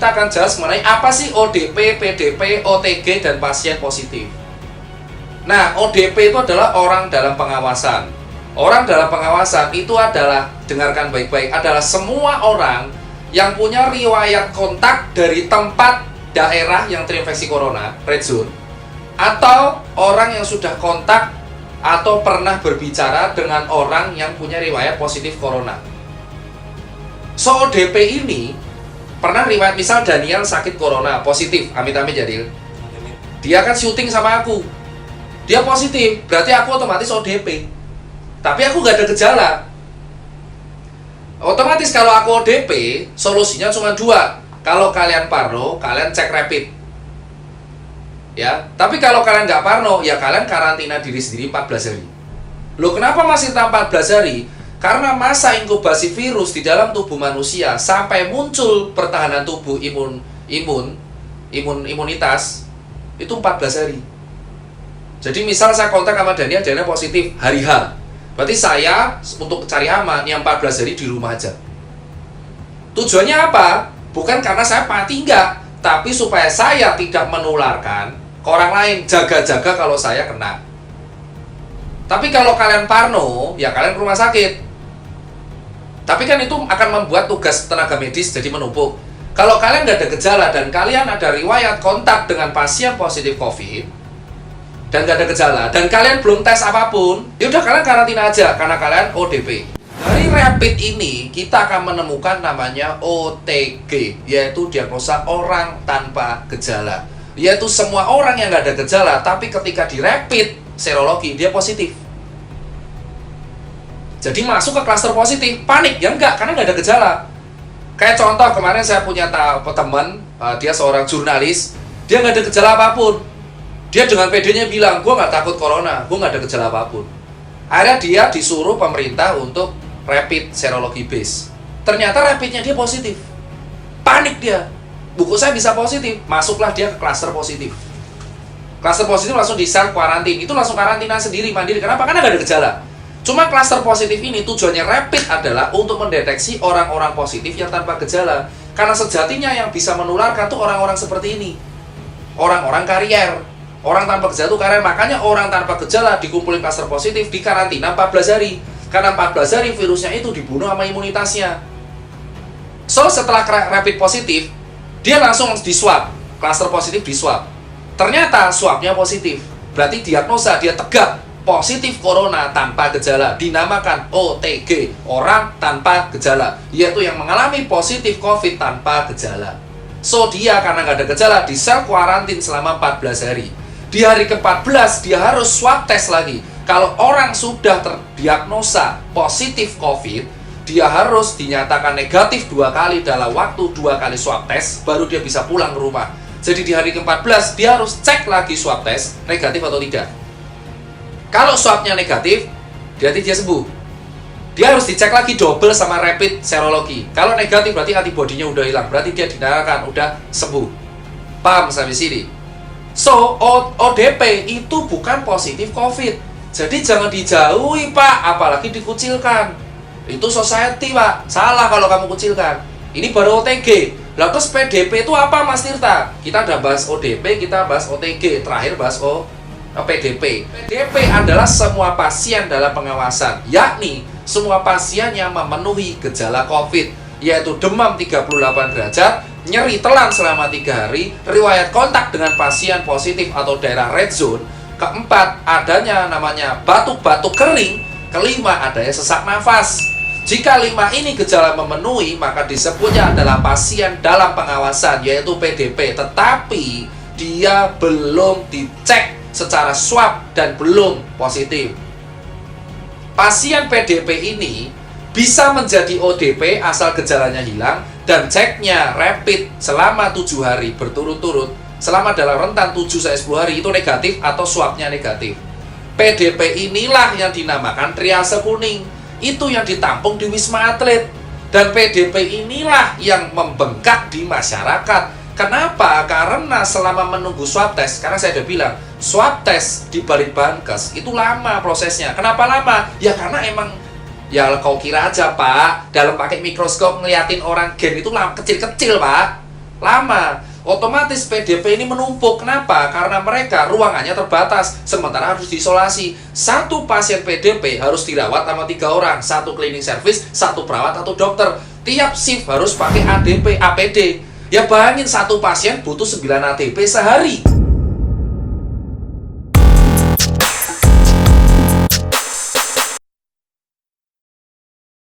kita akan jelas mengenai apa sih ODP, PDP, OTG, dan pasien positif. Nah, ODP itu adalah orang dalam pengawasan. Orang dalam pengawasan itu adalah, dengarkan baik-baik, adalah semua orang yang punya riwayat kontak dari tempat daerah yang terinfeksi corona, red zone, atau orang yang sudah kontak atau pernah berbicara dengan orang yang punya riwayat positif corona. So, ODP ini pernah riwayat, misal Daniel sakit corona, positif, amit-amit Jadil. Dia kan syuting sama aku. Dia positif, berarti aku otomatis ODP. Tapi aku gak ada gejala. Otomatis kalau aku ODP, solusinya cuma dua. Kalau kalian parno, kalian cek rapid. Ya, tapi kalau kalian nggak parno, ya kalian karantina diri sendiri 14 hari. Loh, kenapa masih 14 hari? Karena masa inkubasi virus di dalam tubuh manusia sampai muncul pertahanan tubuh imunitas itu 14 hari. Jadi misal saya kontak sama Daniel positif hari H. Berarti saya untuk cari aman yang 14 hari di rumah aja. Tujuannya apa? Bukan karena saya mati, enggak, tapi supaya saya tidak menularkan ke orang lain, jaga-jaga kalau saya kena. Tapi kalau kalian parno, ya kalian ke rumah sakit. Tapi kan itu akan membuat tugas tenaga medis jadi menumpuk. Kalau kalian nggak ada gejala dan kalian ada riwayat kontak dengan pasien positif COVID dan nggak ada gejala dan kalian belum tes apapun, ya udah kalian karantina aja karena kalian ODP. Dari rapid ini kita akan menemukan namanya OTG, yaitu diagnosa orang tanpa gejala. Yaitu semua orang yang nggak ada gejala, tapi ketika di rapid serologi dia positif. Jadi masuk ke klaster positif, panik ya enggak, karena nggak ada gejala. Kayak contoh kemarin saya punya teman, dia seorang jurnalis, dia nggak ada gejala apapun. Dia dengan PD-nya bilang, gue nggak takut corona, gue nggak ada gejala apapun. Akhirnya dia disuruh pemerintah untuk rapid serologi base. Ternyata rapidnya dia positif. Panik dia. Buku saya bisa positif, masuklah dia ke klaster positif. Klaster positif langsung di self quarantine, itu langsung karantina sendiri, mandiri. Kenapa? Karena nggak ada gejala. Cuma klaster positif ini tujuannya rapid adalah untuk mendeteksi orang-orang positif yang tanpa gejala. Karena sejatinya yang bisa menularkan tuh orang-orang seperti ini. Orang-orang karier. Orang tanpa gejala itu karier. Makanya orang tanpa gejala dikumpulin klaster positif di karantina 14 hari. Karena 14 hari virusnya itu dibunuh sama imunitasnya. So, setelah rapid positif, dia langsung di swab. Klaster positif di swab. Ternyata swabnya positif. Berarti diagnosa dia tegak positif corona tanpa gejala, dinamakan OTG, orang tanpa gejala, yaitu yang mengalami positif COVID tanpa gejala. So, dia karena nggak ada gejala, di self quarantine selama 14 hari. Di hari ke-14, dia harus swab test lagi. Kalau orang sudah terdiagnosa positif COVID, dia harus dinyatakan negatif 2 kali dalam waktu 2 kali swab test, baru dia bisa pulang ke rumah. Jadi di hari ke-14, dia harus cek lagi swab test, negatif atau tidak. Kalau swabnya negatif, berarti dia sembuh. Dia harus dicek lagi double sama rapid serologi. Kalau negatif berarti antibodinya udah hilang, berarti dia dinamakan udah sembuh. Paham sampai sini? So, ODP itu bukan positif COVID. Jadi jangan dijauhi, Pak, apalagi dikucilkan. Itu society, Pak. Salah kalau kamu kucilkan. Ini baru OTG. Lalu terus PDP itu apa, Mas Tirta? Kita udah bahas ODP, kita bahas OTG, terakhir bahas PDP. PDP adalah semua pasien dalam pengawasan, yakni semua pasien yang memenuhi gejala COVID, yaitu demam 38 derajat, nyeri telan selama 3 hari, riwayat kontak dengan pasien positif atau daerah red zone. Keempat, adanya namanya batuk-batuk kering. Kelima, adanya sesak nafas. Jika 5 ini gejala memenuhi, maka disebutnya adalah pasien dalam pengawasan, yaitu PDP. Tetapi dia belum dicek secara swab dan belum positif. Pasien PDP ini bisa menjadi ODP asal gejalanya hilang dan ceknya rapid selama 7 hari berturut-turut, selama dalam rentan 7-10 hari itu negatif atau swabnya negatif. PDP inilah yang dinamakan triase kuning. Itu yang ditampung di Wisma Atlet. Dan PDP inilah yang membengkak di masyarakat. Kenapa? Karena selama menunggu swab test, karena saya udah bilang, swab test di Balitbangkes itu lama prosesnya. Kenapa lama? Ya karena emang, ya kau kira aja, Pak, dalam pakai mikroskop ngeliatin orang gen itu kecil-kecil, Pak. lama. Otomatis PDP ini menumpuk. Kenapa? Karena mereka ruangannya terbatas, sementara harus diisolasi. Satu pasien PDP harus dirawat sama 3 orang, satu cleaning service, satu perawat atau dokter. Tiap shift harus pakai ADP, APD. Ya bayangin satu pasien butuh 9 ADP sehari.